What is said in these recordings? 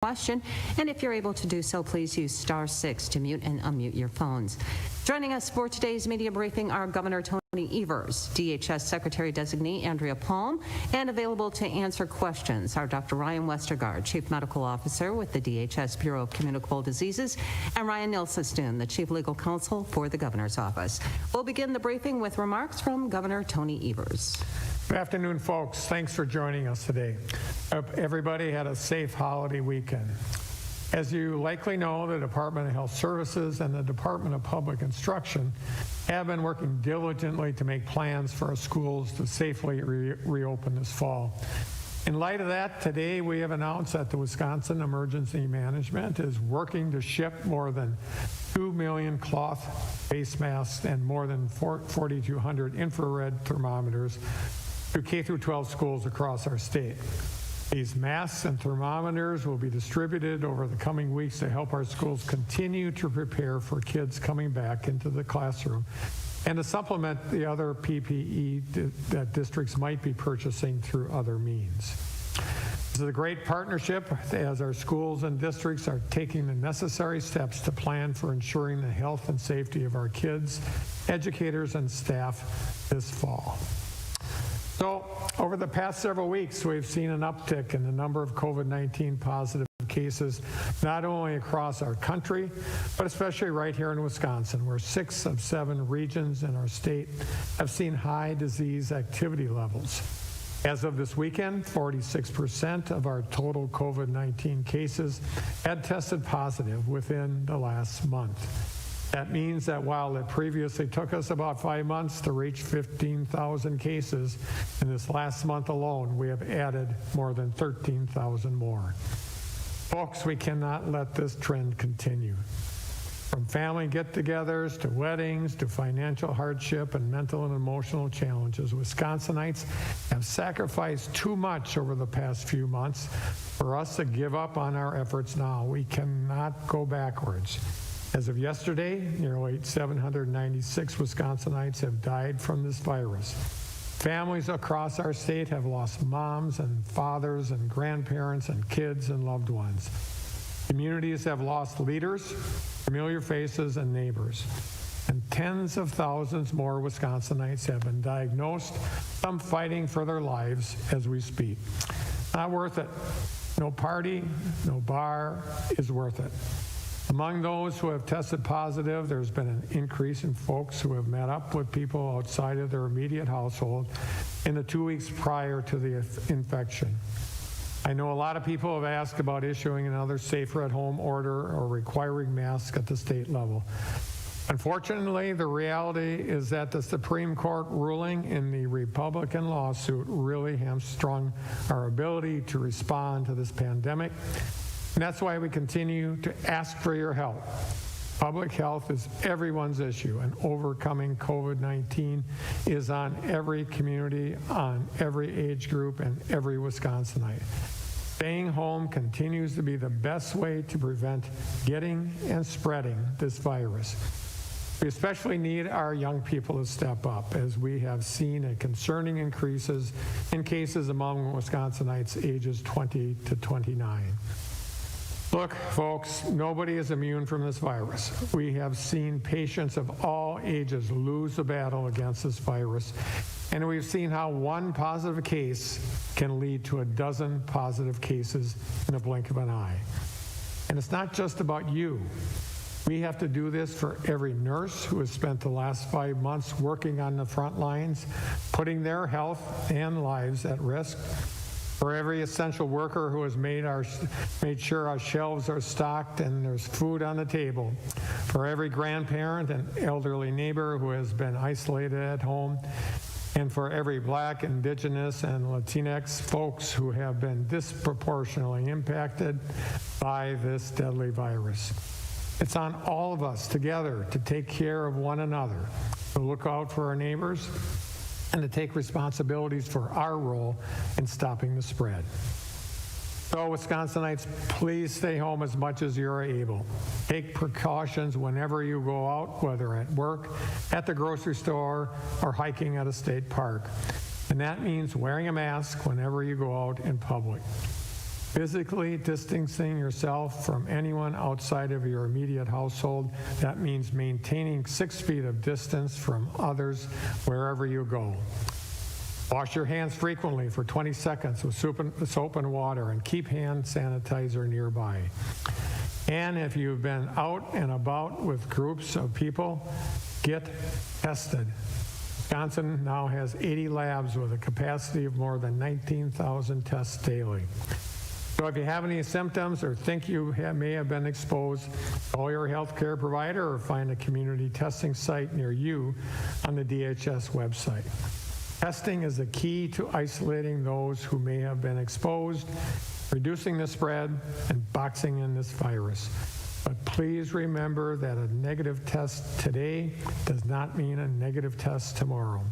question, and if you're able to do so, please use *6 to mute and unmute your phones. Joining us for today's media briefing are Governor Tony Evers, DHS Secretary Designee Andrea Palm, and available to answer questions are Dr. Ryan Westergaard, Chief Medical Officer with the DHS Bureau of Communicable Diseases, and Ryan Nilsestein, the Chief Legal Counsel for the Governor's Office. We'll begin the briefing with remarks from Governor Tony Evers. Good afternoon, folks. Thanks for joining us today. Hope everybody had a safe holiday weekend. As you likely know, the Department of Health Services and the Department of Public Instruction have been working diligently to make plans for our schools to safely reopen this fall. In light of that, today we have announced that the Wisconsin Emergency Management is working to ship more than 2 million cloth face masks and more than 4,200 infrared thermometers to K-12 schools across our state. These masks and thermometers will be distributed over the coming weeks to help our schools continue to prepare for kids coming back into the classroom and to supplement the other PPE that districts might be purchasing through other means. This is a great partnership as our schools and districts are taking the necessary steps to plan for ensuring the health and safety of our kids, educators, and staff this fall. So, over the past several weeks, we've seen an uptick in the number of COVID-19 positive cases, not only across our country, but especially right here in Wisconsin, where 6 of 7 regions in our state have seen high disease activity levels. As of this weekend, 46% of our total COVID-19 cases had tested positive within the last month. That means that while it previously took us about 5 months to reach 15,000 cases, in this last month alone, we have added more than 13,000 more. Folks, we cannot let this trend continue. From family get-togethers to weddings to financial hardship and mental and emotional challenges, Wisconsinites have sacrificed too much over the past few months for us to give up on our efforts now. We cannot go backwards. As of yesterday, nearly 796 Wisconsinites have died from this virus. Families across our state have lost moms and fathers and grandparents and kids and loved ones. Communities have lost leaders, familiar faces, and neighbors. And tens of thousands more Wisconsinites have been diagnosed, some fighting for their lives as we speak. Not worth it. No party, no bar is worth it. Among those who have tested positive, there's been an increase in folks who have met up with people outside of their immediate household in the 2 weeks prior to the infection. I know a lot of people have asked about issuing another safer at home order or requiring masks at the state level. Unfortunately, the reality is that the Supreme Court ruling in the Republican lawsuit really hamstrung our ability to respond to this pandemic. And that's why we continue to ask for your help. Public health is everyone's issue, and overcoming COVID-19 is on every community, on every age group, and every Wisconsinite. Staying home continues to be the best way to prevent getting and spreading this virus. We especially need our young people to step up, as we have seen a concerning increases in cases among Wisconsinites ages 20 to 29. Look, folks, nobody is immune from this virus. We have seen patients of all ages lose the battle against this virus, and we've seen how one positive case can lead to a dozen positive cases in a blink of an eye. And it's not just about you. We have to do this for every nurse who has spent the last 5 months working on the front lines, putting their health and lives at risk. For every essential worker who has made sure our shelves are stocked and there's food on the table. For every grandparent and elderly neighbor who has been isolated at home. And for every Black, Indigenous, and Latinx folks who have been disproportionately impacted by this deadly virus. It's on all of us together to take care of one another, to look out for our neighbors, and to take responsibilities for our role in stopping the spread. So, Wisconsinites, please stay home as much as you're able. Take precautions whenever you go out, whether at work, at the grocery store, or hiking at a state park. And that means wearing a mask whenever you go out in public. Physically distancing yourself from anyone outside of your immediate household. That means maintaining 6 feet of distance from others wherever you go. Wash your hands frequently for 20 seconds with soap and water, and keep hand sanitizer nearby. And if you've been out and about with groups of people, get tested. Wisconsin now has 80 labs with a capacity of more than 19,000 tests daily. So if you have any symptoms or think you may have been exposed, call your healthcare provider or find a community testing site near you on the DHS website. Testing is the key to isolating those who may have been exposed, reducing the spread, and boxing in this virus. But please remember that a negative test today does not mean a negative test tomorrow.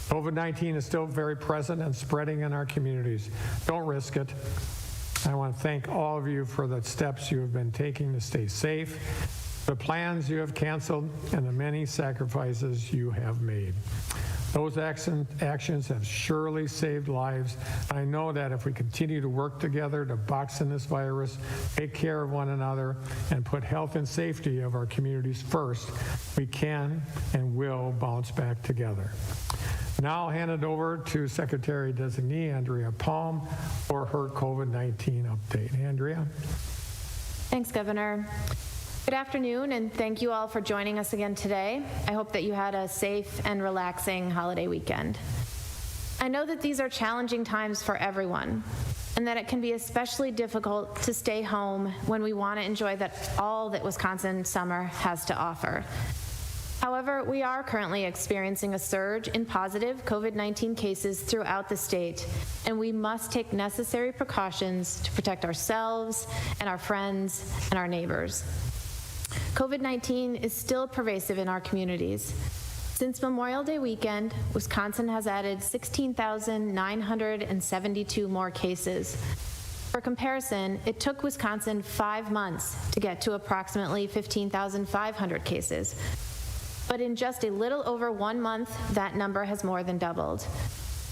COVID-19 is still very present and spreading in our communities. Don't risk it. I want to thank all of you for the steps you have been taking to stay safe, the plans you have canceled, and the many sacrifices you have made. Those actions have surely saved lives. I know that if we continue to work together to box in this virus, take care of one another, and put health and safety of our communities first, we can and will bounce back together. Now I'll hand it over to Secretary-Designee Andrea Palm for her COVID-19 update. Andrea? Thanks, Governor. Good afternoon, and thank you all for joining us again today. I hope that you had a safe and relaxing holiday weekend. I know that these are challenging times for everyone, and that it can be especially difficult to stay home when we want to enjoy all that Wisconsin summer has to offer. However, we are currently experiencing a surge in positive COVID-19 cases throughout the state, and we must take necessary precautions to protect ourselves and our friends and our neighbors. COVID-19 is still pervasive in our communities. Since Memorial Day weekend, Wisconsin has added 16,972 more cases. For comparison, it took Wisconsin 5 months to get to approximately 15,500 cases. But in just a little over 1 month, that number has more than doubled.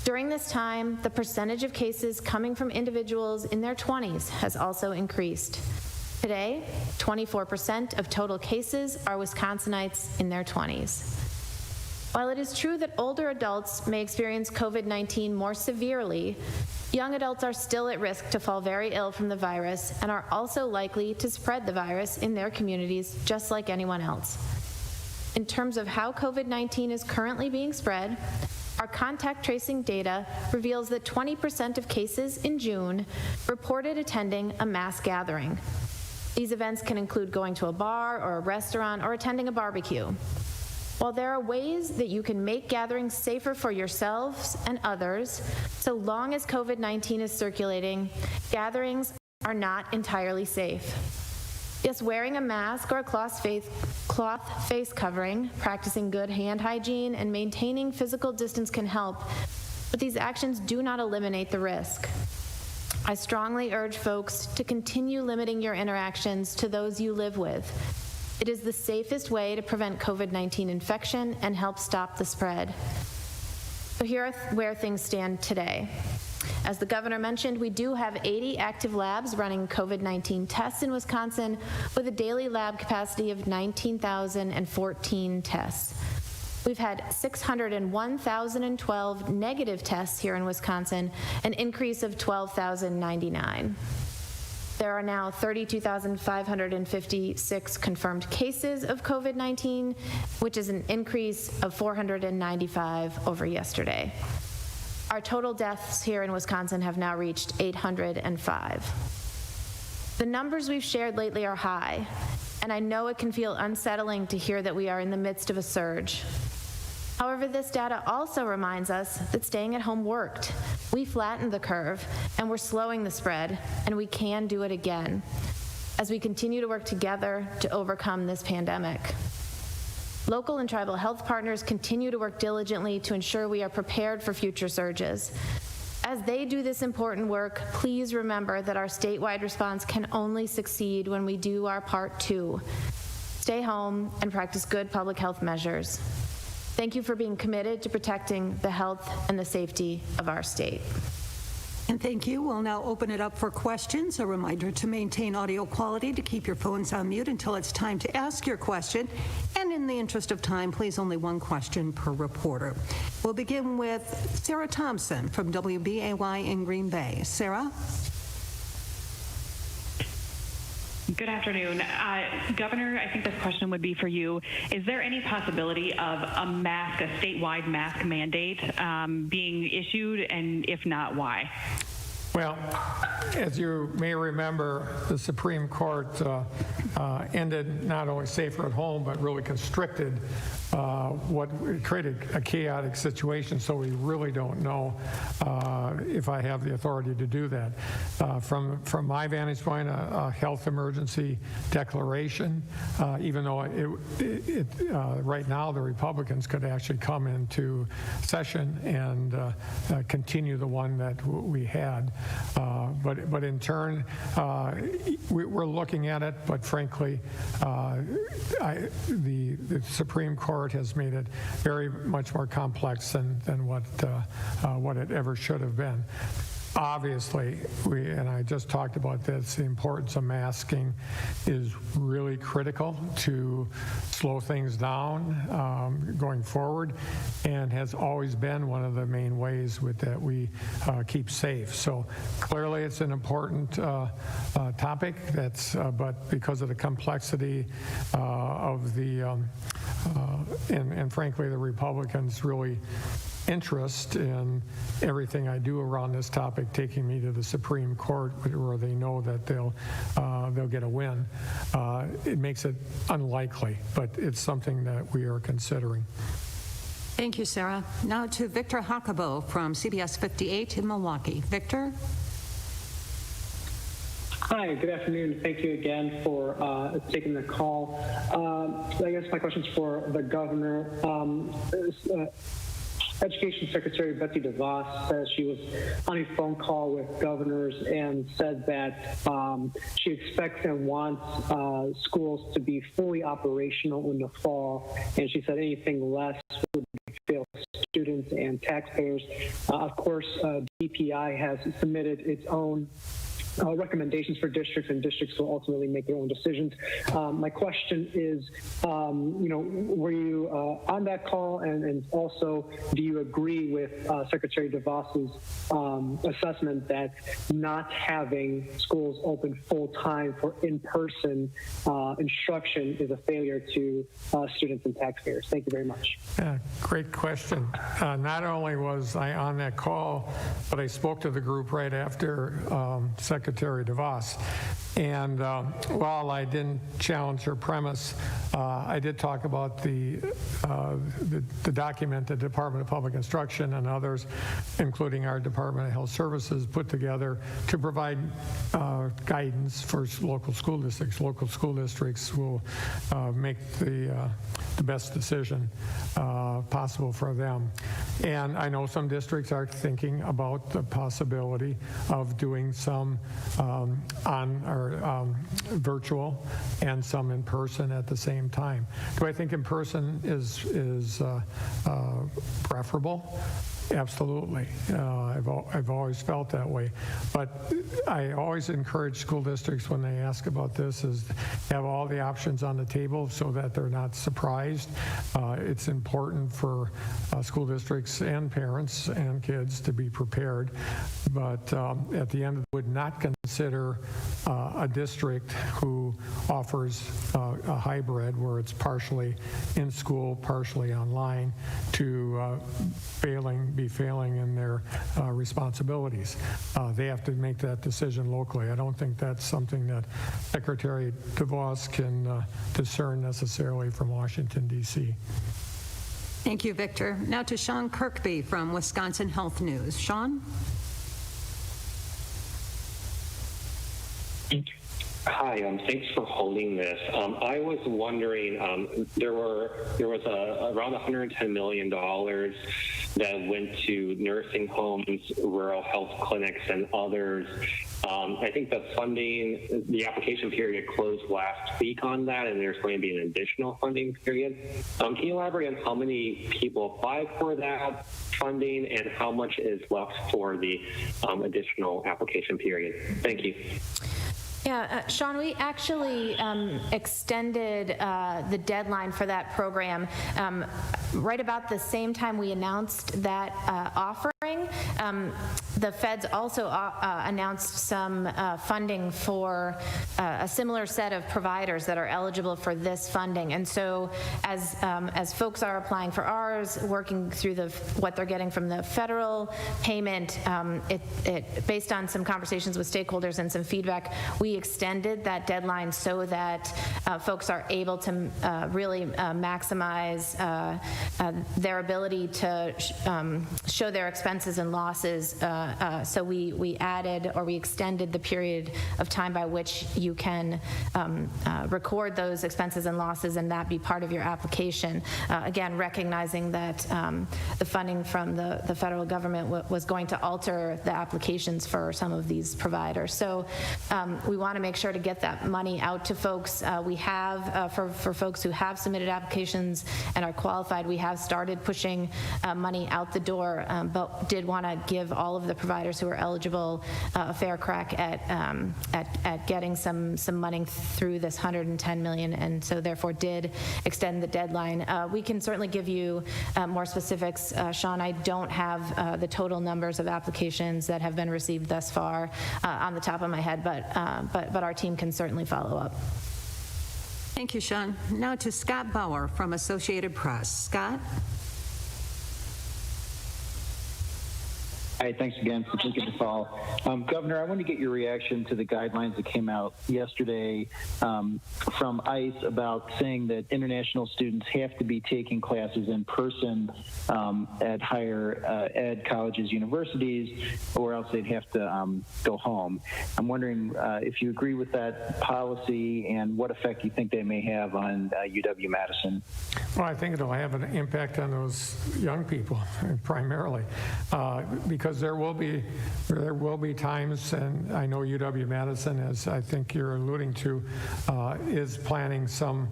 During this time, the percentage of cases coming from individuals in their 20s has also increased. Today, 24% of total cases are Wisconsinites in their 20s. While it is true that older adults may experience COVID-19 more severely, young adults are still at risk to fall very ill from the virus and are also likely to spread the virus in their communities just like anyone else. In terms of how COVID-19 is currently being spread, our contact tracing data reveals that 20% of cases in June reported attending a mass gathering. These events can include going to a bar or a restaurant or attending a barbecue. While there are ways that you can make gatherings safer for yourselves and others, so long as COVID-19 is circulating, gatherings are not entirely safe. Yes, wearing a mask or a cloth face covering, practicing good hand hygiene, and maintaining physical distance can help, but these actions do not eliminate the risk. I strongly urge folks to continue limiting your interactions to those you live with. It is the safest way to prevent COVID-19 infection and help stop the spread. So here are where things stand today. As the governor mentioned, we do have 80 active labs running COVID-19 tests in Wisconsin with a daily lab capacity of 19,014 tests. We've had 601,012 negative tests here in Wisconsin, an increase of 12,099. There are now 32,556 confirmed cases of COVID-19, which is an increase of 495 over yesterday. Our total deaths here in Wisconsin have now reached 805. The numbers we've shared lately are high, and I know it can feel unsettling to hear that we are in the midst of a surge. However, this data also reminds us that staying at home worked. We flattened the curve, and we're slowing the spread, and we can do it again as we continue to work together to overcome this pandemic. Local and tribal health partners continue to work diligently to ensure we are prepared for future surges. As they do this important work, please remember that our statewide response can only succeed when we do our part too. Stay home and practice good public health measures. Thank you for being committed to protecting the health and the safety of our state. And thank you. We'll now open it up for questions. A reminder to maintain audio quality, to keep your phones on mute until it's time to ask your question. And in the interest of time, please only one question per reporter. We'll begin with Sarah Thompson from WBAY in Green Bay. Sarah? Good afternoon. Governor, I think this question would be for you. Is there any possibility of a statewide mask mandate being issued, and if not, why? Well, as you may remember, the Supreme Court ended not only safer at home, but really constricted what created a chaotic situation, so we really don't know if I have the authority to do that. From my vantage point, a health emergency declaration, even though right now the Republicans could actually come into session and continue the one that we had. But in turn, we're looking at it, but frankly, the Supreme Court has made it very much more complex than what it ever should have been. Obviously, and I just talked about this, the importance of masking is really critical to slow things down going forward, and has always been one of the main ways that we keep safe. So clearly it's an important topic, but because of the complexity of and frankly the Republicans really interest in everything I do around this topic taking me to the Supreme Court, where they know that they'll get a win. It makes it unlikely, but it's something that we are considering. Thank you, Sarah. Now to Victor Hackabo from CBS 58 in Milwaukee. Victor? Hi, good afternoon. Thank you again for taking the call. I guess my question's for the governor. Education Secretary Betsy DeVos says she was on a phone call with governors and said that she expects and wants schools to be fully operational in the fall, and she said anything less would fail students and taxpayers. Of course, DPI has submitted its own recommendations for districts, and districts will ultimately make their own decisions. My question is, were you on that call, and also do you agree with Secretary DeVos's assessment that not having schools open full time for in-person instruction is a failure to students and taxpayers? Thank you very much. Yeah, great question. Not only was I on that call, but I spoke to the group right after Secretary DeVos. And while I didn't challenge her premise, I did talk about the document the Department of Public Instruction and others, including our Department of Health Services, put together to provide guidance for local school districts. Local school districts will make the best decision possible for them. And I know some districts are thinking about the possibility of doing some virtual and some in person at the same time. Do I think in person is preferable? Absolutely. I've always felt that way. But I always encourage school districts when they ask about this is have all the options on the table so that they're not surprised. It's important for school districts and parents and kids to be prepared. But at the end, would not consider a district who offers a hybrid where it's partially in school, partially online, to be failing in their responsibilities. They have to make that decision locally. I don't think that's something that Secretary DeVos can discern necessarily from Washington, D.C. Thank you, Victor. Now to Sean Kirkby from Wisconsin Health News. Sean? Hi, thanks for holding this. I was wondering, there was around $110 million that went to nursing homes, rural health clinics, and others I think the funding, the application period closed last week on that, and there's going to be an additional funding period. Can you elaborate on how many people applied for that funding and how much is left for the additional application period? Thank you. Yeah, Sean, we actually extended the deadline for that program right about the same time we announced that offering. The feds also announced some funding for a similar set of providers that are eligible for this funding. And so as folks are applying for ours, working through what they're getting from the federal payment, based on some conversations with stakeholders and some feedback, we extended that deadline so that folks are able to really maximize their ability to show their expenses and losses. So we added, or we extended the period of time by which you can record those expenses and losses and that be part of your application. Again, recognizing that the funding from the federal government was going to alter the applications for some of these providers. So we want to make sure to get that money out to folks. We have, for folks who have submitted applications and are qualified, we have started pushing money out the door, but did want to give all of the providers who are eligible a fair crack at getting some money through this $110 million, and so therefore did extend the deadline. We can certainly give you more specifics. Sean, I don't have the total numbers of applications that have been received thus far on the top of my head, but our team can certainly follow up. Thank you, Sean. Now to Scott Bauer from Associated Press. Scott? Hi, thanks again for taking the call. Governor, I want to get your reaction to the guidelines that came out yesterday from ICE about saying that international students have to be taking classes in person at higher ed colleges, universities, or else they'd have to go home. I'm wondering if you agree with that policy and what effect you think they may have on UW-Madison. Well, I think it'll have an impact on those young people primarily, because there will be times, and I know UW-Madison, as I think you're alluding to, is planning some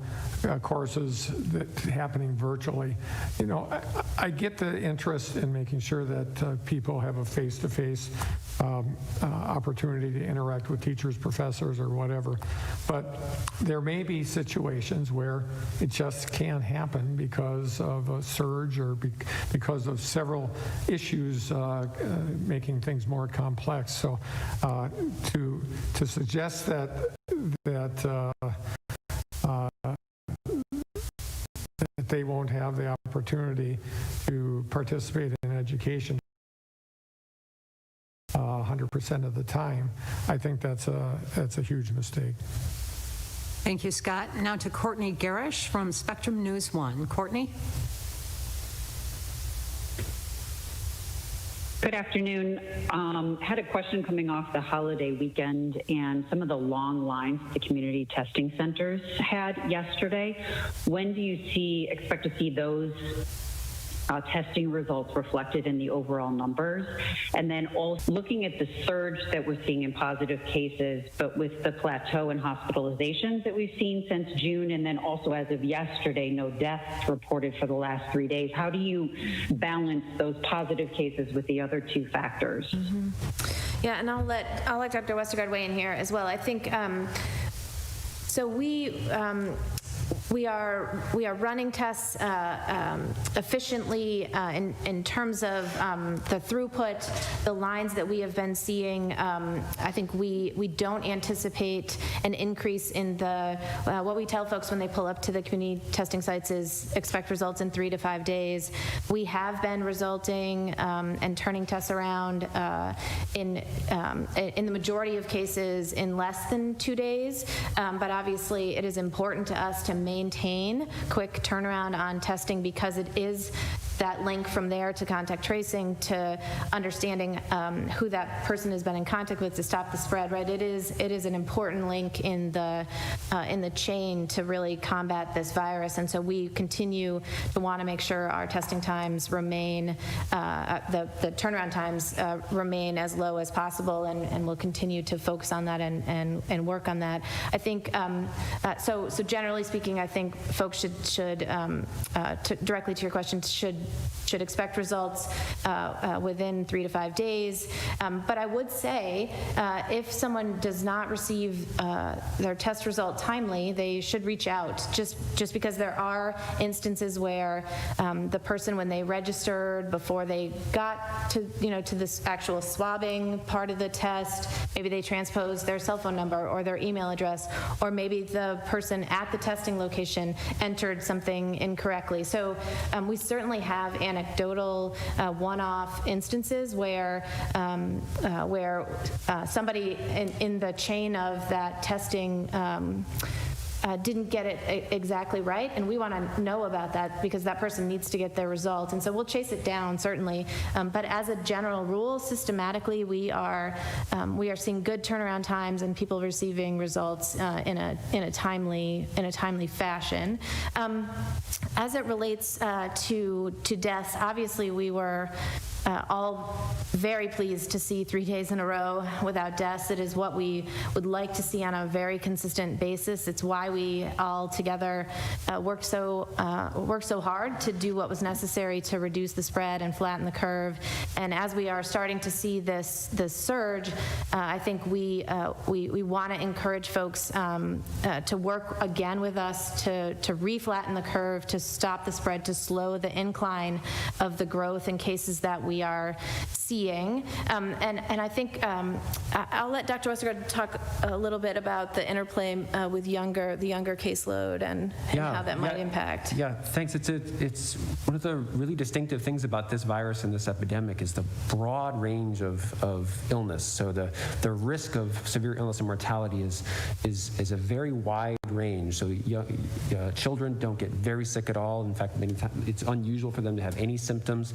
courses that happening virtually. You know, I get the interest in making sure that people have a face-to-face opportunity to interact with teachers, professors, or whatever, but there may be situations where it just can't happen because of a surge or because of several issues making things more complex. So to suggest that they won't have the opportunity to participate in education 100% of the time, I think that's a huge mistake. Thank you, Scott. Now to Courtney Garish from Spectrum News 1. Courtney? Good afternoon. Had a question coming off the holiday weekend and some of the long lines the community testing centers had yesterday. When do you expect to see those testing results reflected in the overall numbers? And then also looking at the surge that we're seeing in positive cases, but with the plateau in hospitalizations that we've seen since June, and then also as of yesterday, no deaths reported for the last 3 days. How do you balance those positive cases with the other two factors? Mm-hmm. Yeah, and I'll let Dr. Westergaard weigh in here as well. I think so. We are running tests efficiently in terms of the throughput, the lines that we have been seeing. I think we don't anticipate an increase in the what we tell folks when they pull up to the community testing sites is expect results in 3 to 5 days. We have been resulting and turning tests around in the majority of cases in less than 2 days, but obviously it is important to us to maintain quick turnaround on testing because it is that link from there to contact tracing to understanding who that person has been in contact with to stop the spread, right? It is an important link in the chain to really combat this virus, and so we continue to want to make sure our testing times remain, the turnaround times remain as low as possible, and we'll continue to focus on that and work on that. I think, so generally speaking, I think folks should directly to your question, should expect results within 3 to 5 days. But I would say if someone does not receive their test result timely, they should reach out, just because there are instances where the person, when they registered before they got to this actual swabbing part of the test, maybe they transposed their cell phone number or their email address, or maybe the person at the testing location entered something incorrectly. So we certainly have anecdotal one-off instances where somebody in the chain of that testing didn't get it exactly right, and we want to know about that because that person needs to get their result, and so we'll chase it down, certainly. But as a general rule, systematically, we are seeing good turnaround times and people receiving results in a timely fashion. As it relates to deaths, obviously we were all very pleased to see 3 days in a row without deaths. It is what we would like to see on a very consistent basis. It's why we all together worked so hard to do what was necessary to reduce the spread and flatten the curve. And as we are starting to see this surge, I think we want to encourage folks to work again with us to re-flatten the curve, to stop the spread, to slow the incline of the growth in cases that we are seeing. And I think I'll let Dr. Westergaard talk a little bit about the interplay with the younger caseload and how that might impact. Yeah, thanks. It's one of the really distinctive things about this virus and this epidemic is the broad range of illness. So the risk of severe illness and mortality is a very wide range. So children don't get very sick at all. In fact, many times it's unusual for them to have any symptoms,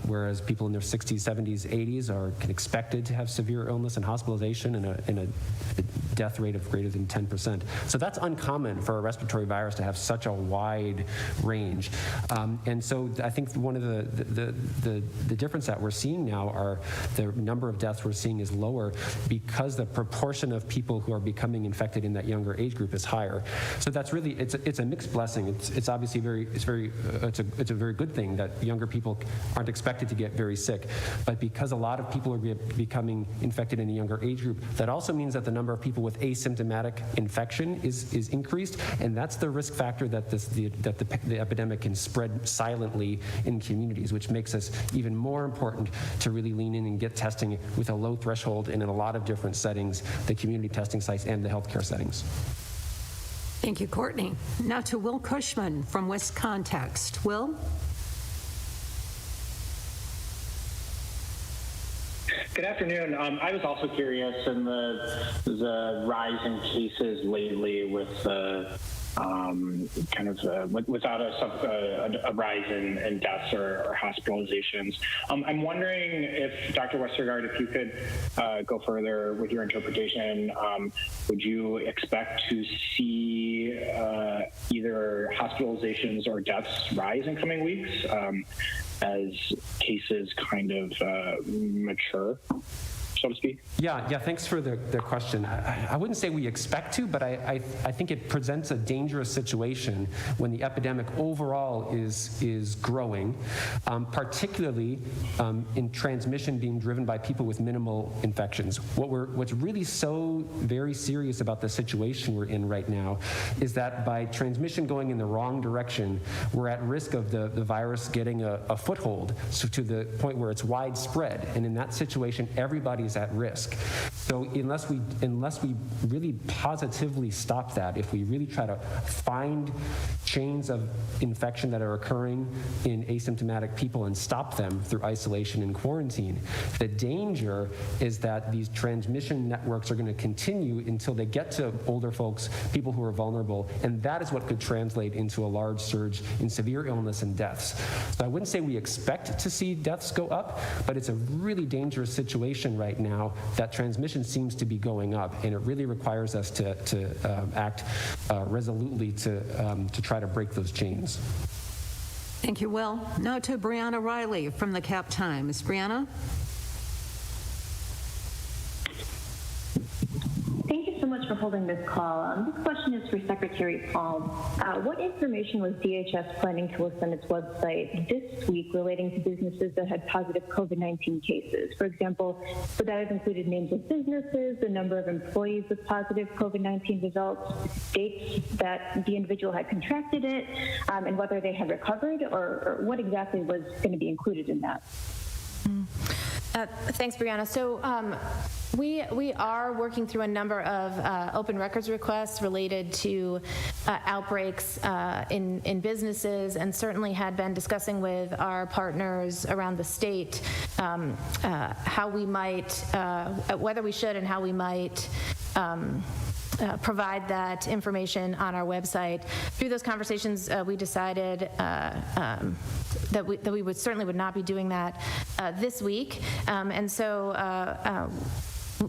whereas people in their 60s, 70s, 80s are expected to have severe illness and hospitalization and a death rate of greater than 10%. So that's uncommon for a respiratory virus to have such a wide range. And so I think one of the difference that we're seeing now are the number of deaths we're seeing is lower because the proportion of people who are becoming infected in that younger age group is higher. So that's really, it's a mixed blessing. It's obviously it's a very good thing that younger people aren't expected to get very sick. But because a lot of people are becoming infected in a younger age group, that also means that the number of people with asymptomatic infection is increased, and that's the risk factor that the epidemic can spread silently in communities, which makes us even more important to really lean in and get testing with a low threshold and in a lot of different settings, the community testing sites and the healthcare settings. Thank you, Courtney. Now to Will Cushman from West Context. Will? Good afternoon. I was also curious in the rise in cases lately with without a rise in deaths or hospitalizations. I'm wondering if, Dr. Westergaard, if you could go further with your interpretation, would you expect to see either hospitalizations or deaths rise in coming weeks as cases kind of mature, so to speak? Yeah, thanks for the question. I wouldn't say we expect to, but I think it presents a dangerous situation when the epidemic overall is growing, particularly in transmission being driven by people with minimal infections. What's really so very serious about the situation we're in right now is that by transmission going in the wrong direction, we're at risk of the virus getting a foothold, so to the point where it's widespread. And in that situation, everybody's is at risk. So unless we really positively stop that, if we really try to find chains of infection that are occurring in asymptomatic people and stop them through isolation and quarantine, the danger is that these transmission networks are going to continue until they get to older folks, people who are vulnerable, and that is what could translate into a large surge in severe illness and deaths. So I wouldn't say we expect to see deaths go up, but it's a really dangerous situation right now that transmission seems to be going up, and it really requires us to act resolutely to try to break those chains. Thank you, Will. Now to Brianna Riley from the Cap Times. Brianna? Thank you so much for holding this call. This question is for Secretary Palm. What information was DHS planning to list on its website this week relating to businesses that had positive COVID-19 cases? For example, would that have included names of businesses, the number of employees with positive COVID-19 results, dates that the individual had contracted it, and whether they had recovered, or what exactly was going to be included in that? Thanks, Brianna. So we are working through a number of open records requests related to outbreaks in businesses, and certainly had been discussing with our partners around the state how we might, whether we should and how we might provide that information on our website. Through those conversations, we decided that we would certainly would not be doing that this week, and so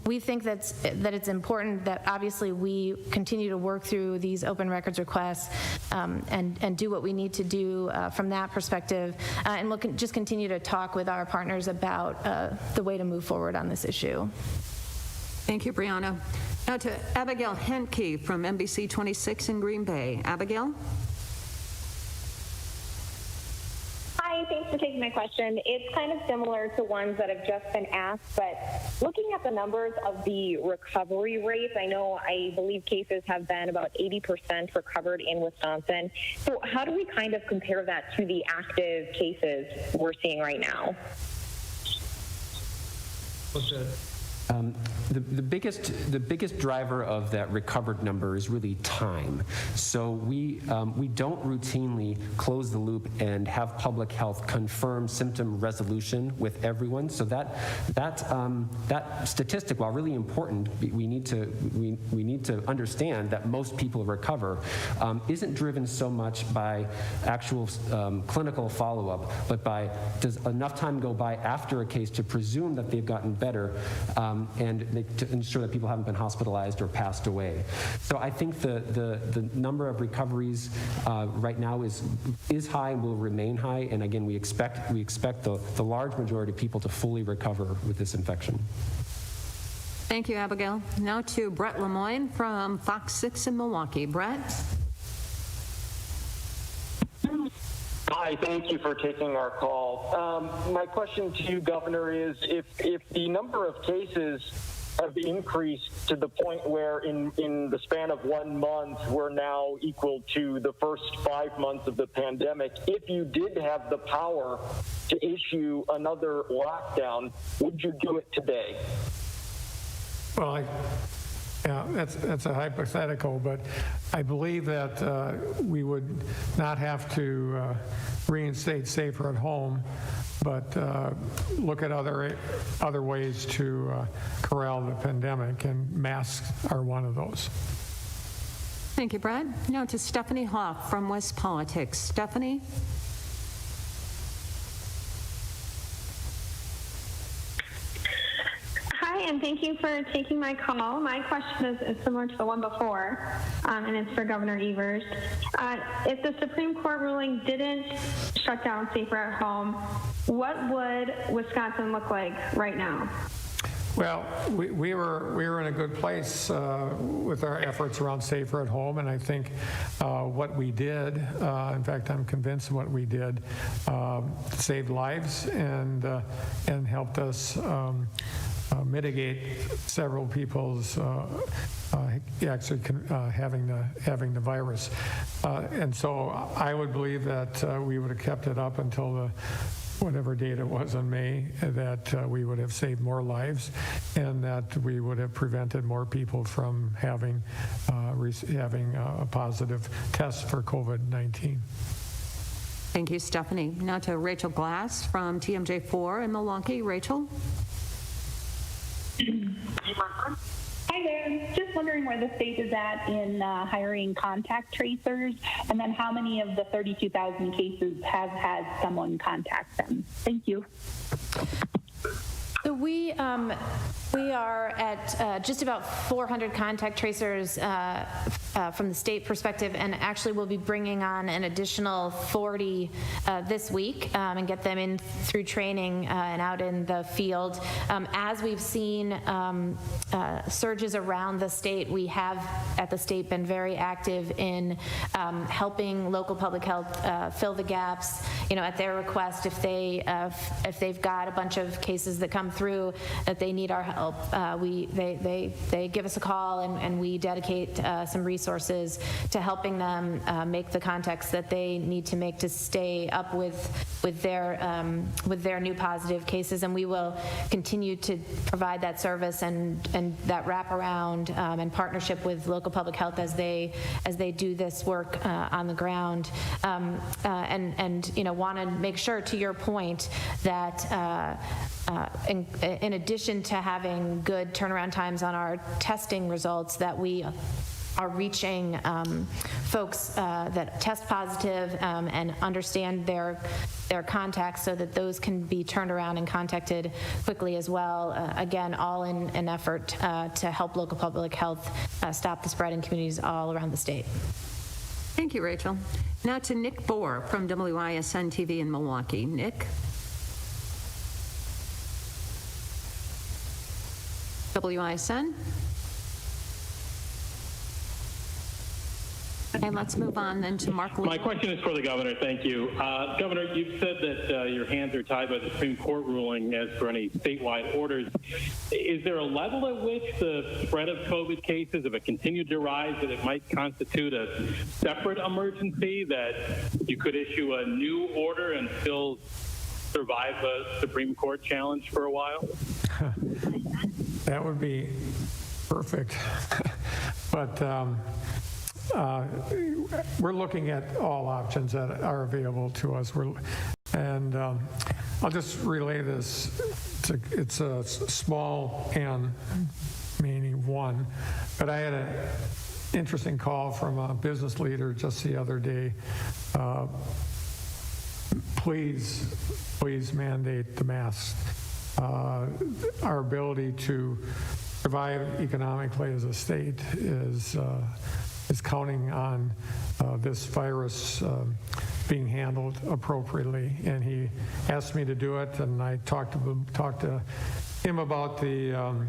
we think that it's important that obviously we continue to work through these open records requests and do what we need to do from that perspective, and we'll just continue to talk with our partners about the way to move forward on this issue. Thank you, Brianna. Now to Abigail Henke from NBC 26 in Green Bay. Abigail? Hi, thanks for taking my question. It's kind of similar to ones that have just been asked, but looking at the numbers of the recovery rates, I believe cases have been about 80% recovered in Wisconsin. So how do we kind of compare that to the active cases we're seeing right now? The biggest driver of that recovered number is really time. So we don't routinely close the loop and have public health confirm symptom resolution with everyone. So that statistic, while really important, we need to understand that most people recover, isn't driven so much by actual clinical follow-up, but by does enough time go by after a case to presume that they've gotten better, and to ensure that people haven't been hospitalized or passed away. So I think the number of recoveries right now is high and will remain high. And again, we expect the large majority of people to fully recover with this infection. Thank you, Abigail. Now to Brett Lemoyne from Fox 6 in Milwaukee. Brett? Hi, thank you for taking our call. My question to you, Governor, is if the number of cases have increased to the point where in the span of 1 month we're now equal to the first 5 months of the pandemic, if you did have the power to issue another lockdown, would you do it today? Well, that's a hypothetical, but I believe that we would not have to reinstate Safer at Home, but look at other ways to corral the pandemic, and masks are one of those. Thank you, Brett. Now to Stephanie Hoff from West Politics. Stephanie? Hi, and thank you for taking my call. My question is similar to the one before, and it's for Governor Evers. If the Supreme Court ruling didn't shut down Safer at Home, what would Wisconsin look like right now? Well, we were in a good place with our efforts around Safer at Home, and I think what we did, in fact, I'm convinced what we did, saved lives and helped us mitigate several people's actually having the virus, and so I would believe that we would have kept it up until whatever date it was in May, that we would have saved more lives and that we would have prevented more people from having a positive test for COVID-19. Thank you, Stephanie. Now to Rachel Glass from TMJ4 in Milwaukee. Rachel? Hi there. Just wondering where the state is at in hiring contact tracers, and then how many of the 32,000 cases have had someone contact them. Thank you. So we are at just about 400 contact tracers from the state perspective, and actually we'll be bringing on an additional 40 this week and get them in through training and out in the field. As we've seen surges around the state, we have at the state been very active in helping local public health fill the gaps. You know, at their request, if they've got a bunch of cases that come through that they need our help, they give us a call, and we dedicate some resources to helping them make the contacts that they need to make to stay up with their new positive cases. And we will continue to provide that service and that wraparound and partnership with local public health as they do this work on the ground. And you know, want to make sure, to your point, that in addition to having good turnaround times on our testing results, that we are reaching folks that test positive and understand their contacts so that those can be turned around and contacted quickly as well. Again, all in an effort to help local public health stop the spread in communities all around the state. Thank you, Rachel. Now to Nick Bohr from WISN TV in Milwaukee. Nick? WISN? And let's move on then to Mark Lee. My question is for the governor. Thank you. Governor, you've said that your hands are tied by the Supreme Court ruling as for any statewide orders. Is there a level at which the spread of COVID cases, if it continued to rise, that it might constitute a separate emergency, that you could issue a new order and still survive a Supreme Court challenge for a while? That would be perfect. But we're looking at all options that are available to us. I'll just relay this. It's a small n, meaning one. But I had an interesting call from a business leader just the other day. Please mandate the mask. Our ability to survive economically as a state is counting on this virus being handled appropriately, and he asked me to do it, and I talked to him about the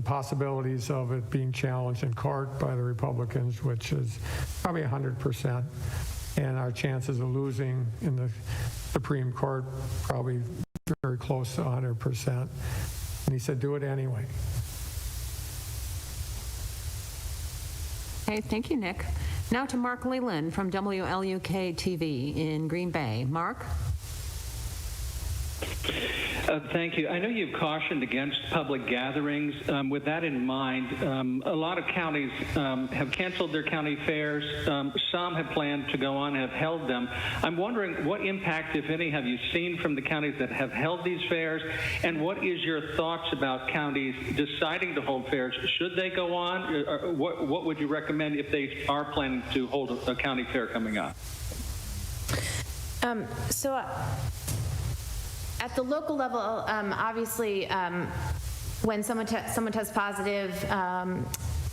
possibilities of it being challenged in court by the Republicans, which is probably 100%, and our chances of losing in the Supreme Court probably very close to 100%. And he said, do it anyway. Okay, thank you, Nick. Now to Mark Leland from WLUK TV in Green Bay. Mark? Thank you. I know you've cautioned against public gatherings. With that in mind, a lot of counties have canceled their county fairs. Some have planned to go on and have held them. I'm wondering what impact, if any, have you seen from the counties that have held these fairs, and what is your thoughts about counties deciding to hold fairs? Should they go on? Or what would you recommend if they are planning to hold a county fair coming up? At the local level, obviously, when someone tests positive,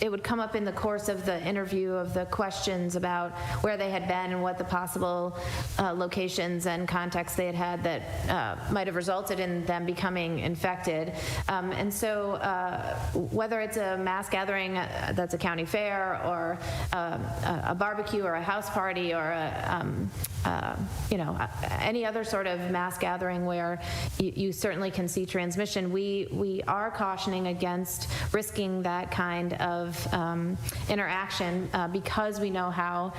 it would come up in the course of the interview of the questions about where they had been and what the possible locations and contacts they had that might have resulted in them becoming infected. And so whether it's a mass gathering that's a county fair, or a barbecue, or a house party, or any other sort of mass gathering where you certainly can see transmission, we are cautioning against risking that kind of of interaction because we know how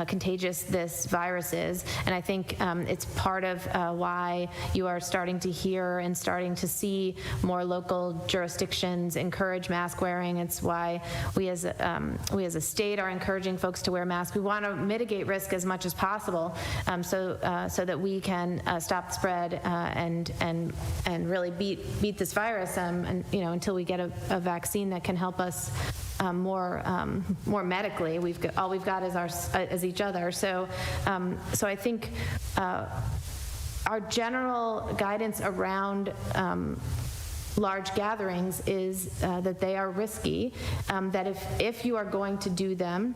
contagious this virus is. And I think it's part of why you are starting to hear and starting to see more local jurisdictions encourage mask wearing. It's why we as a state are encouraging folks to wear masks. We want to mitigate risk as much as possible, so that we can stop the spread and really beat this virus. And until we get a vaccine that can help us more medically, all we've got is each other. So I think our general guidance around large gatherings is that they are risky, that if you are going to do them,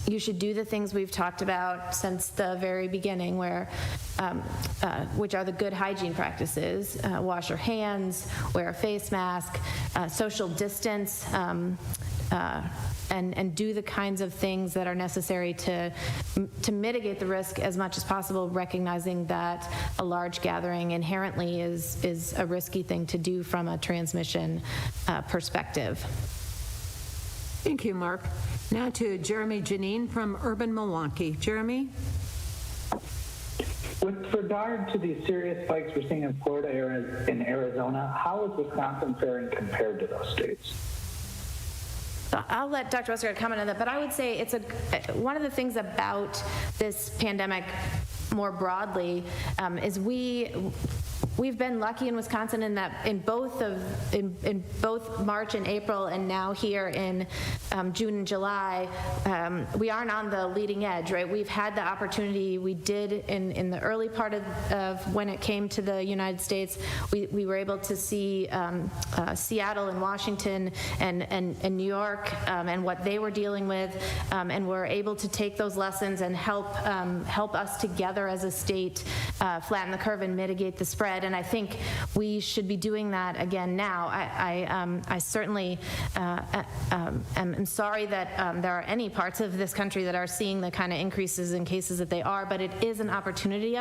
you should do the things we've talked about since the very beginning, which are the good hygiene practices: wash your hands, wear a face mask, social distance, and do the kinds of things that are necessary to mitigate the risk as much as possible, recognizing that a large gathering inherently is a risky thing to do from a transmission perspective. Thank you, Mark. Now to Jeremy Janine from Urban Milwaukee. Jeremy? With regard to the serious spikes we're seeing in Florida and Arizona, how is Wisconsin faring compared to those states? I'll let Dr. Westergaard comment on that, but I would say it's one of the things about this pandemic more broadly is we've been lucky in Wisconsin in that in both March and April, and now here in June and July, we aren't on the leading edge, right? We've had the opportunity. We did in the early part of when it came to the United States. We were able to see Seattle and Washington and New York and what they were dealing with, and we're able to take those lessons and help us together as a state flatten the curve and mitigate the spread. And I think we should be doing that again now. I certainly am sorry that there are any parts of this country that are seeing the kind of increases in cases that they are, but it is an opportunity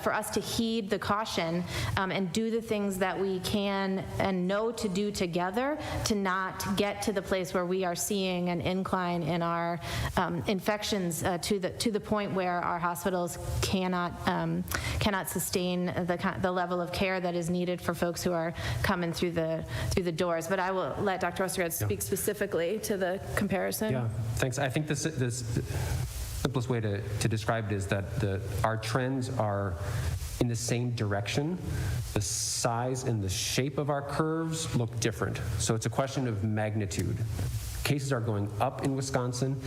for us to heed the caution and do the things that we can and know to do together to not get to the place where we are seeing an incline in our infections to the point where our hospitals cannot sustain the level of care that is needed for folks who are coming through the doors. But I will let Dr. Westergaard speak specifically to the comparison. Yeah, thanks. I think this simplest way to describe it is that our trends are in the same direction. The size and the shape of our curves look different. So it's a question of magnitude. Cases are going up in Wisconsin.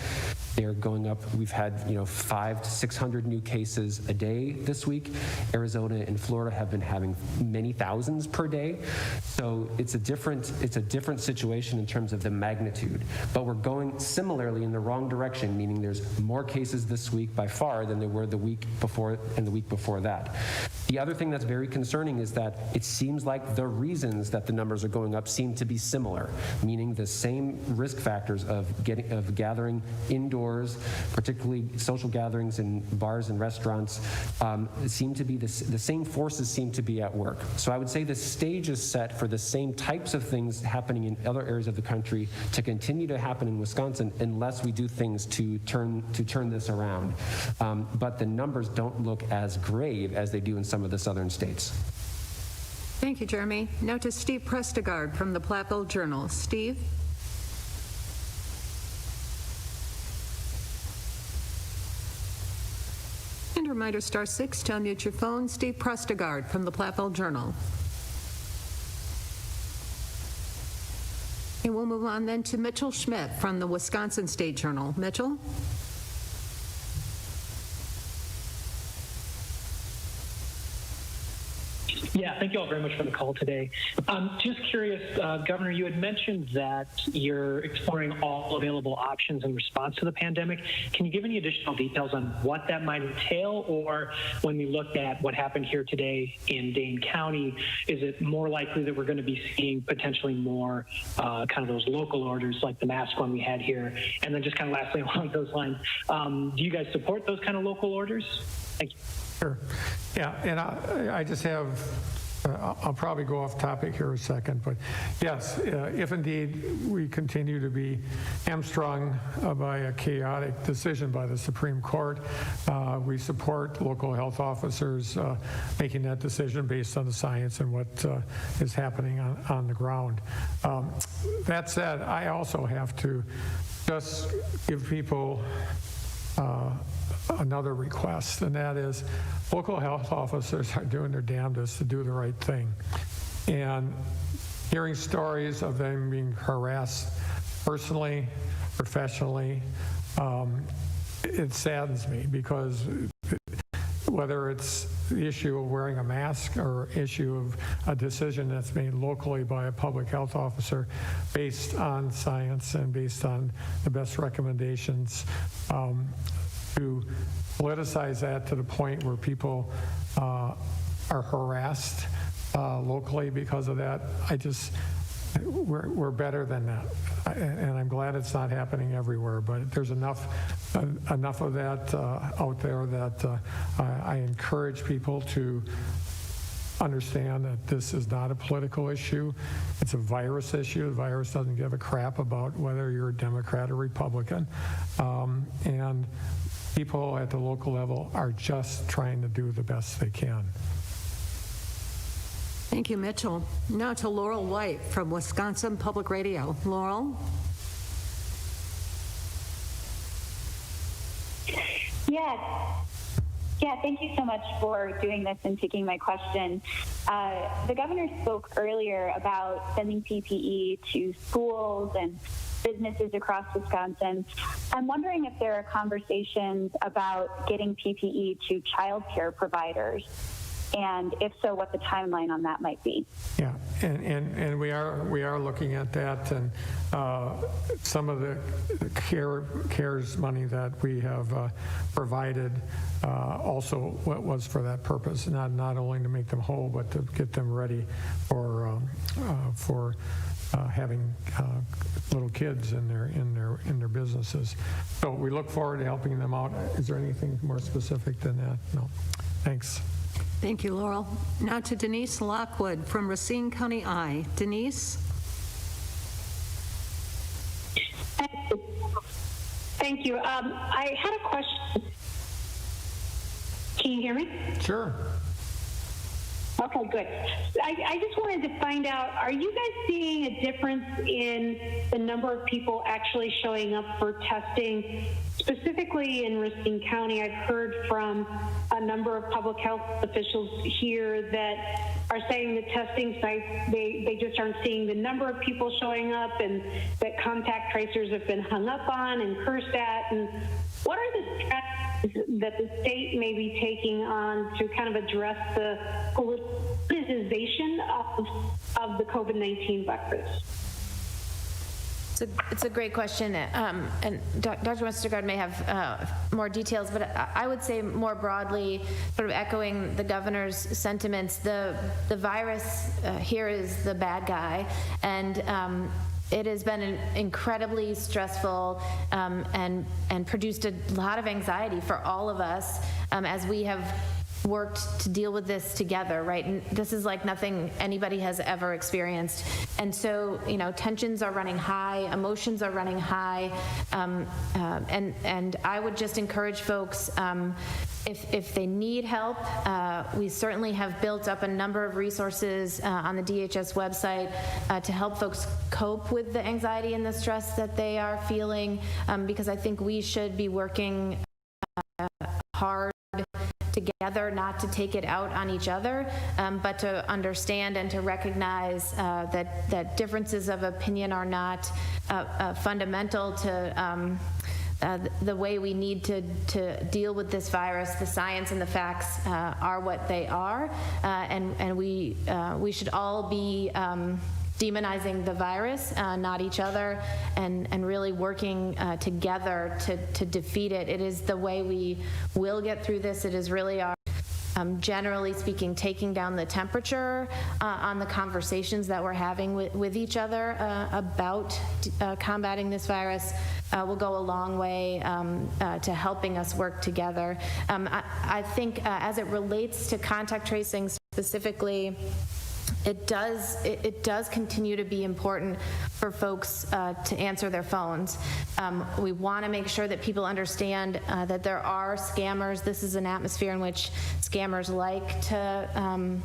They're going up. We've had 500 to 600 new cases a day this week. Arizona and Florida have been having many thousands per day. So it's a different situation in terms of the magnitude. But we're going similarly in the wrong direction, meaning there's more cases this week by far than there were the week before and the week before that. The other thing that's very concerning is that it seems like the reasons that the numbers are going up seem to be similar, meaning the same risk factors of gathering indoors, particularly social gatherings in bars and restaurants, seem to be the same forces seem to be at work. So I would say the stage is set for the same types of things happening in other areas of the country to continue to happen in Wisconsin unless we do things to turn this around. But the numbers don't look as grave as they do in some of the southern states. Thank you, Jeremy. Now to Steve Prestegard from the Platteville Journal. Steve? And a reminder, *6 to unmute your phone. Steve Prestegard from the Platteville Journal. And we'll move on then to Mitchell Schmidt from the Wisconsin State Journal. Mitchell? Yeah, thank you all very much for the call today. Just curious, Governor, you had mentioned that you're exploring all available options in response to the pandemic. Can you give any additional details on what that might entail? Or when we look at what happened here today in Dane County, is it more likely that we're going to be seeing potentially more kind of those local orders like the mask one we had here? And then just kind of lastly along those lines, do you guys support those kind of local orders? Thank you. Sure. Yeah, and I just have I'll probably go off topic here a second, but yes, if indeed we continue to be hamstrung by a chaotic decision by the Supreme Court, we support local health officers making that decision based on the science and what is happening on the ground. That said, I also have to just give people another request, and that is local health officers are doing their damnedest to do the right thing. And hearing stories of them being harassed personally, professionally, it saddens me, because whether it's the issue of wearing a mask or issue of a decision that's made locally by a public health officer based on science and based on the best recommendations, to politicize that to the point where people are harassed locally because of that, we're better than that. And I'm glad it's not happening everywhere, but there's enough of that out there that I encourage people to understand that this is not a political issue. It's a virus issue. The virus doesn't give a crap about whether you're a Democrat or Republican. And people at the local level are just trying to do the best they can. Thank you, Mitchell. Now to Laurel White from Wisconsin Public Radio. Laurel? Yeah, thank you so much for doing this and taking my question. The governor spoke earlier about sending PPE to schools and businesses across Wisconsin. I'm wondering if there are conversations about getting PPE to child care providers, and if so, what the timeline on that might be. Yeah, and we are looking at that, and some of the CARES money that we have provided also was for that purpose, not only to make them whole, but to get them ready for having little kids in their businesses. So we look forward to helping them out. Is there anything more specific than that? No. Thanks. Thank you, Laurel. Now to Denise Lockwood from Racine County I. Denise? Thank you. I had a question. Can you hear me? Sure. Okay, good. I just wanted to find out, are you guys seeing a difference in the number of people actually showing up for testing? Specifically in Racine County, I've heard from a number of public health officials here that are saying the testing sites, they just aren't seeing the number of people showing up, and that contact tracers have been hung up on and cursed at. And what are the strategies that the state may be taking on to kind of address the politicization of the COVID-19 virus? It's a great question, and Dr. Westergaard may have more details, but I would say more broadly, sort of echoing the governor's sentiments, the virus here is the bad guy, and it has been incredibly stressful and produced a lot of anxiety for all of us as we have worked to deal with this together, right? And this is like nothing anybody has ever experienced. And so, tensions are running high, emotions are running high, and I would just encourage folks, if they need help, we certainly have built up a number of resources on the DHS website to help folks cope with the anxiety and the stress that they are feeling, because I think we should be working hard together, not to take it out on each other, but to understand and to recognize that differences of opinion are not fundamental to the way we need to deal with this virus. The science and the facts are what they are, and we should all be demonizing the virus, not each other, and really working together to defeat it. It is the way we will get through this. It is really our, generally speaking, taking down the temperature on the conversations that we're having with each other about combating this virus will go a long way to helping us work together. I think as it relates to contact tracing, specifically, it does continue to be important for folks to answer their phones. We want to make sure that people understand that there are scammers. This is an atmosphere in which scammers like to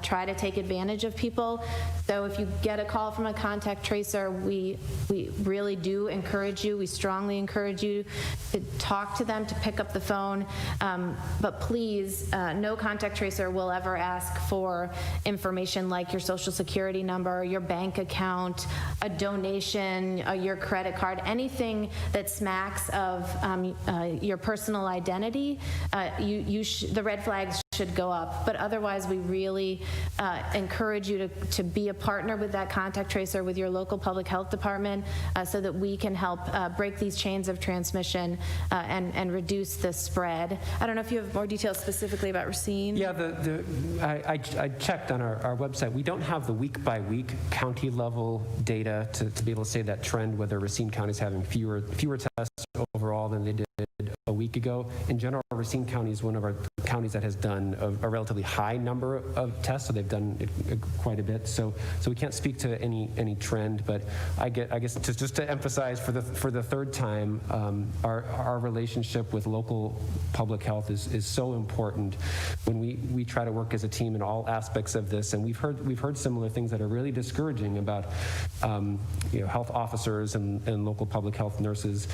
try to take advantage of people. So if you get a call from a contact tracer, we really do encourage you, we strongly encourage you to talk to them, to pick up the phone. But please, no contact tracer will ever ask for information like your social security number, your bank account, a donation, your credit card, anything that smacks of your personal identity. The red flags should go up, but otherwise we really encourage you to be a partner with that contact tracer, with your local public health department, so that we can help break these chains of transmission and reduce the spread. I don't know if you have more details specifically about Racine. Yeah, I checked on our website. We don't have the week-by-week county level data to be able to say that trend, whether Racine County is having fewer tests overall than they did a week ago. In general, Racine County is one of our counties that has done a relatively high number of tests, so they've done quite a bit. So we can't speak to any trend, but I guess just to emphasize for the third time, our relationship with local public health is so important when we try to work as a team in all aspects of this. And we've heard similar things that are really discouraging about health officers and local public health nurses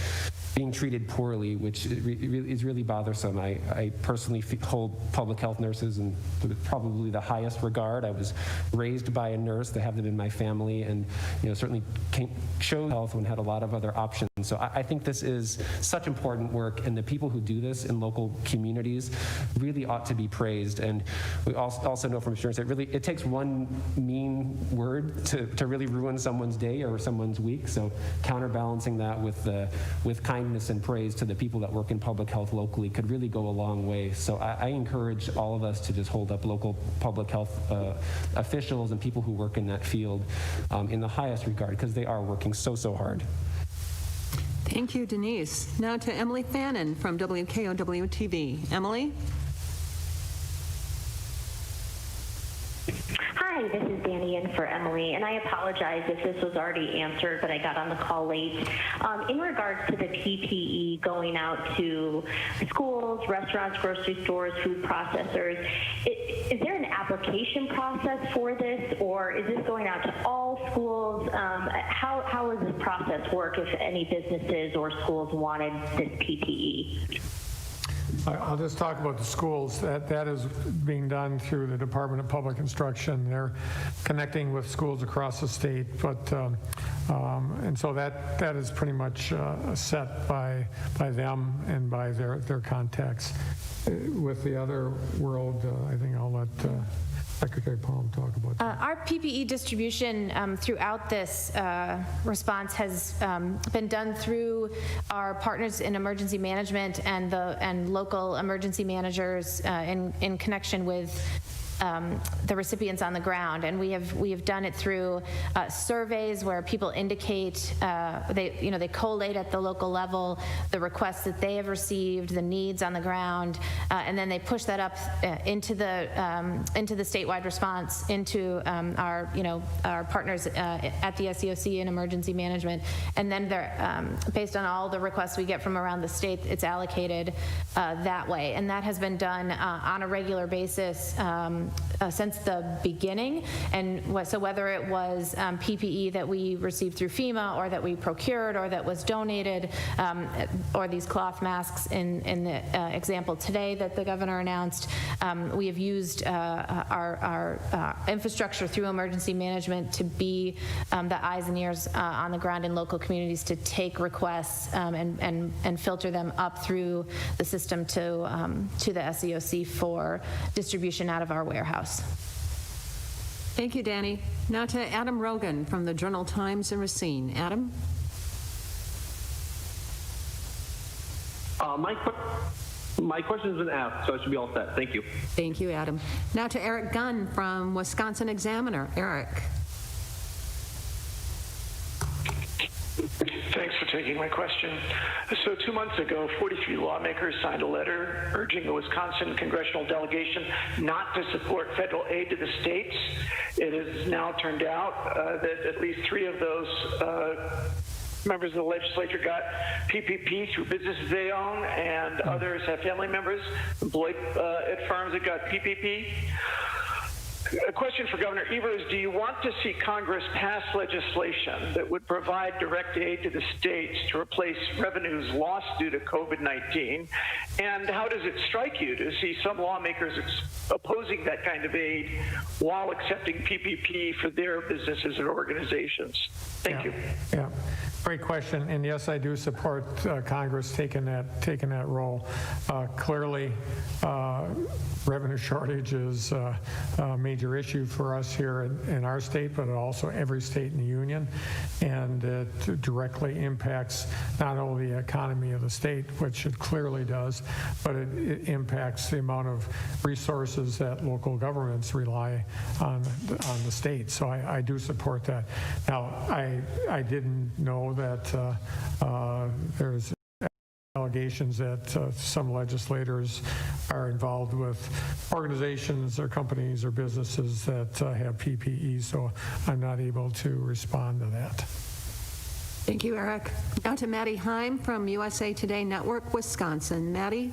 being treated poorly, which is really bothersome. I personally hold public health nurses in probably the highest regard. I was raised by a nurse to have them in my family, and certainly chose health when had a lot of other options. So I think this is such important work, and the people who do this in local communities really ought to be praised. And we also know from experience that really it takes one mean word to really ruin someone's day or someone's week. So counterbalancing that with kindness and praise to the people that work in public health locally could really go a long way. So I encourage all of us to just hold up local public health officials and people who work in that field in the highest regard, because they are working so hard. Thank you, Denise. Now to Emily Fannin from WKOW-TV. Emily? Hi, this is Danny in for Emily, and I apologize if this was already answered, but I got on the call late. In regards to the PPE going out to schools, restaurants, grocery stores, food processors, is there an application process for this, or is this going out to all schools? How does this process work if any businesses or schools wanted this PPE? I'll just talk about the schools. That is being done through the Department of Public Instruction. They're connecting with schools across the state, and so that is pretty much set by them and by their contacts. With the other world, I think I'll let Secretary Palm talk about that. Our PPE distribution throughout this response has been done through our partners in emergency management and local emergency managers in connection with the recipients on the ground, and we have done it through surveys where people indicate they collate at the local level the requests that they have received, the needs on the ground, and then they push that up into the statewide response into our partners at the SEOC and emergency management, and then they're based on all the requests we get from around the state, it's allocated that way, and that has been done on a regular basis since the beginning. And so whether it was PPE that we received through FEMA or that we procured or that was donated, or these cloth masks in the example today that the governor announced, we have used our infrastructure through emergency management to be the eyes and ears on the ground in local communities to take requests and filter them up through the system to the SEOC for distribution out of our warehouse. Thank you, Danny. Now to Adam Rogan from the Journal-Times in Racine. Adam? My question has been asked, so I should be all set. Thank you. Thank you, Adam. Now to Eric Gunn from Wisconsin Examiner. Eric. Thanks for taking my question. So 2 months ago, 43 lawmakers signed a letter urging the Wisconsin congressional delegation not to support federal aid to the states. It has now turned out that at least 3 of those members of the legislature got PPP through businesses they own, and others have family members employed at firms that got PPP. A question for Governor Evers: do you want to see Congress pass legislation that would provide direct aid to the states to replace revenues lost due to COVID-19? And how does it strike you to see some lawmakers opposing that kind of aid while accepting PPP for their businesses and organizations? Thank you. Yeah. Great question, and yes, I do support Congress taking that role. Clearly, revenue shortage is a major issue for us here in our state, but also every state in the union, and it directly impacts not only the economy of the state, which it clearly does, but it impacts the amount of resources that local governments rely on the state. So I do support that. Now, I didn't know that there's allegations that some legislators are involved with organizations or companies or businesses that have PPE, so I'm not able to respond to that. Thank you, Eric. Now to Maddie Heim from USA Today Network, Wisconsin. Maddie?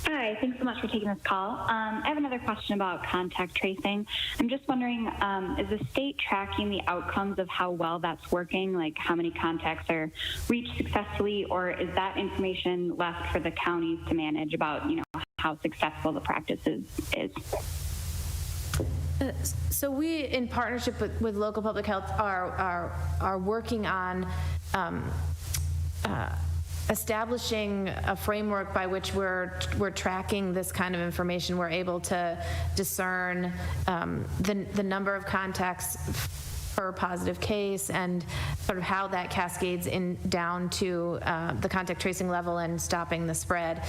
Hi, thanks so much for taking this call. I have another question about contact tracing. I'm just wondering, is the state tracking the outcomes of how well that's working, like how many contacts are reached successfully, or is that information left for the counties to manage about, how successful the practice is? So we, in partnership with local public health, are working on establishing a framework by which we're tracking this kind of information. We're able to discern the number of contacts per positive case and sort of how that cascades down to the contact tracing level and stopping the spread.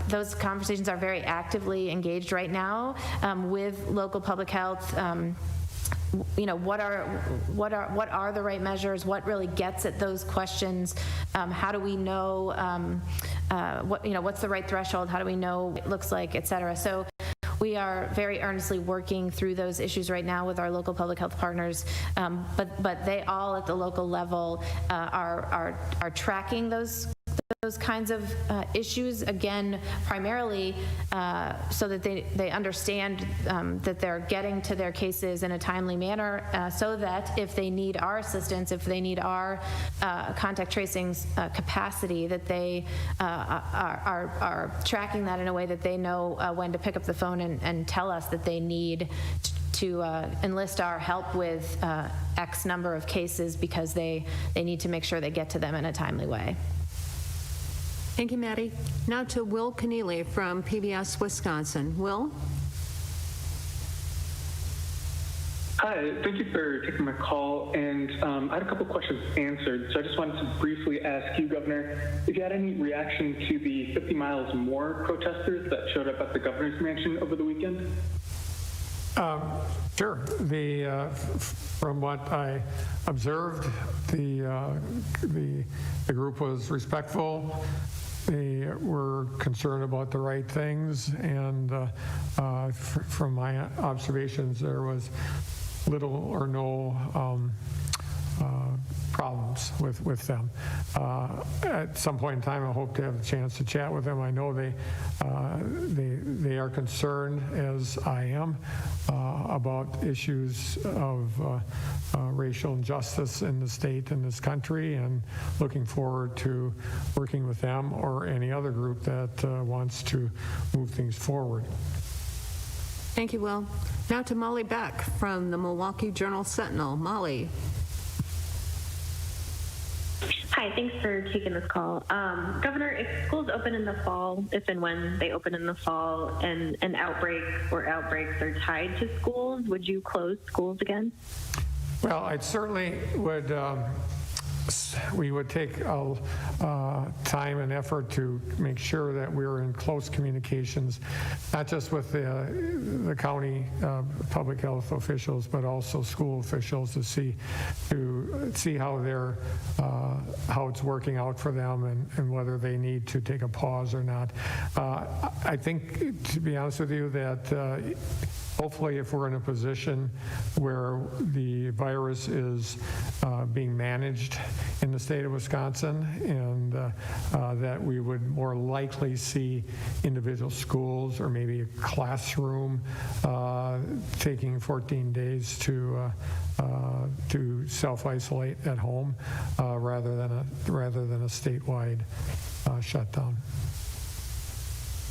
Those conversations are very actively engaged right now with local public health. What are the right measures? What really gets at those questions? How do we know what's the right threshold? How do we know what it looks like, et cetera? So we are very earnestly working through those issues right now with our local public health partners, but they all at the local level are tracking those kinds of issues, again, primarily so that they understand that they're getting to their cases in a timely manner, so that if they need our assistance, if they need our contact tracing capacity, that they are tracking that in a way that they know when to pick up the phone and tell us that they need to enlist our help with X number of cases because they need to make sure they get to them in a timely way. Thank you, Maddie. Now to Will Keneally from PBS Wisconsin. Will? Hi, thank you for taking my call, and I had a couple questions answered, so I just wanted to briefly ask you, Governor, if you had any reaction to the 50 miles more protesters that showed up at the governor's mansion over the weekend? Sure. From what I observed, the group was respectful. They were concerned about the right things, and from my observations, there was little or no problems with them. At some point in time, I hope to have a chance to chat with them. I know they are concerned, as I am, about issues of racial injustice in the state and this country, and looking forward to working with them or any other group that wants to move things forward. Thank you, Will. Now to Molly Beck from the Milwaukee Journal-Sentinel. Molly. Hi, thanks for taking this call. Governor, if schools open in the fall, if and when they open in the fall, and an outbreak or outbreaks are tied to schools, would you close schools again? Well, I certainly would we would take time and effort to make sure that we're in close communications, not just with the county public health officials, but also school officials to see how it's working out for them and whether they need to take a pause or not. I think, to be honest with you, that hopefully if we're in a position where the virus is being managed in the state of Wisconsin, and that we would more likely see individual schools or maybe a classroom taking 14 days to self-isolate at home rather than a statewide shutdown.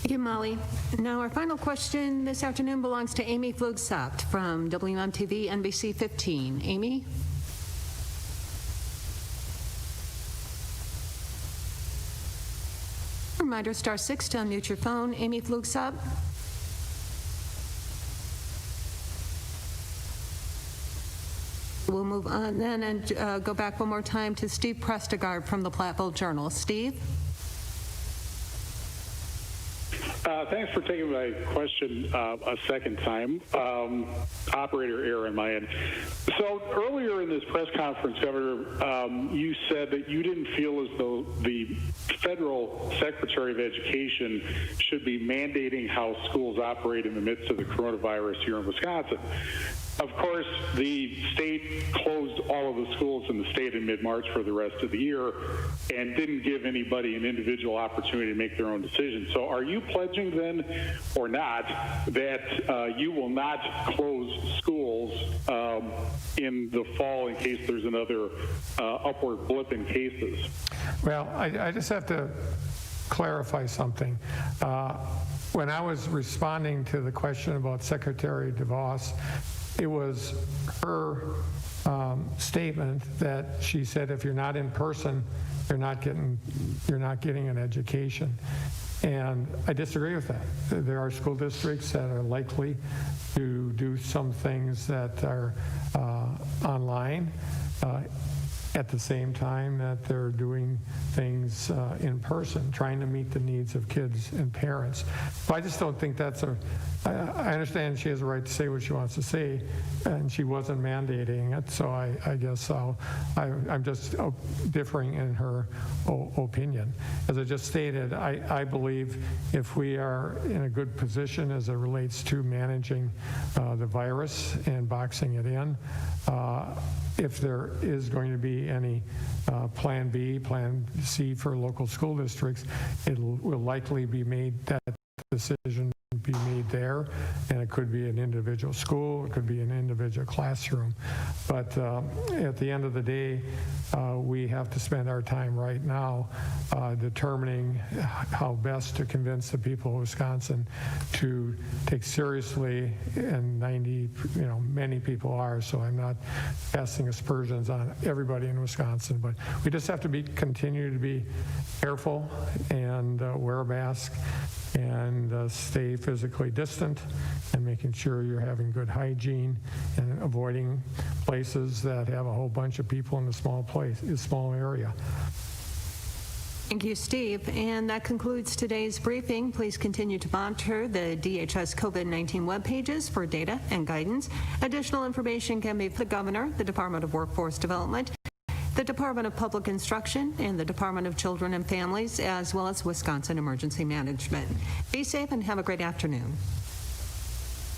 Thank you, Molly. Now, our final question this afternoon belongs to Amy Flugsapt from WMTV NBC 15. Amy? Reminder, *6 to unmute your phone. Amy Flugsapt. We'll move on then and go back one more time to Steve Prestegard from the Platteville Journal. Steve? Thanks for taking my question a second time. Operator error on my end. So earlier in this press conference, Governor, you said that you didn't feel as though the federal Secretary of Education should be mandating how schools operate in the midst of the coronavirus here in Wisconsin. Of course, the state closed all of the schools in the state in mid-March for the rest of the year and didn't give anybody an individual opportunity to make their own decision. So are you pledging then or not that you will not close schools in the fall in case there's another upward blip in cases? Well, I just have to clarify something. When I was responding to the question about Secretary DeVos, it was her statement that she said, if you're not in person, you're not getting an education. And I disagree with that. There are school districts that are likely to do some things that are online at the same time that they're doing things in person, trying to meet the needs of kids and parents. So I just don't think that's I understand she has a right to say what she wants to say, and she wasn't mandating it, so I guess I'm just differing in her opinion. As I just stated, I believe if we are in a good position as it relates to managing the virus and boxing it in, if there is going to be any plan B, plan C for local school districts, it will likely be made, that decision be made there, and it could be an individual school, it could be an individual classroom. But at the end of the day, we have to spend our time right now determining how best to convince the people of Wisconsin to take seriously, and many people are, so I'm not casting aspersions on everybody in Wisconsin, but we just have to continue to be careful and wear a mask and stay physically distant, and making sure you're having good hygiene and avoiding places that have a whole bunch of people in a small area. Thank you, Steve. And that concludes today's briefing. Please continue to monitor the DHS COVID-19 web pages for data and guidance. Additional information can be from the Governor, the Department of Workforce Development, the Department of Public Instruction, and the Department of Children and Families, as well as Wisconsin Emergency Management. Be safe and have a great afternoon.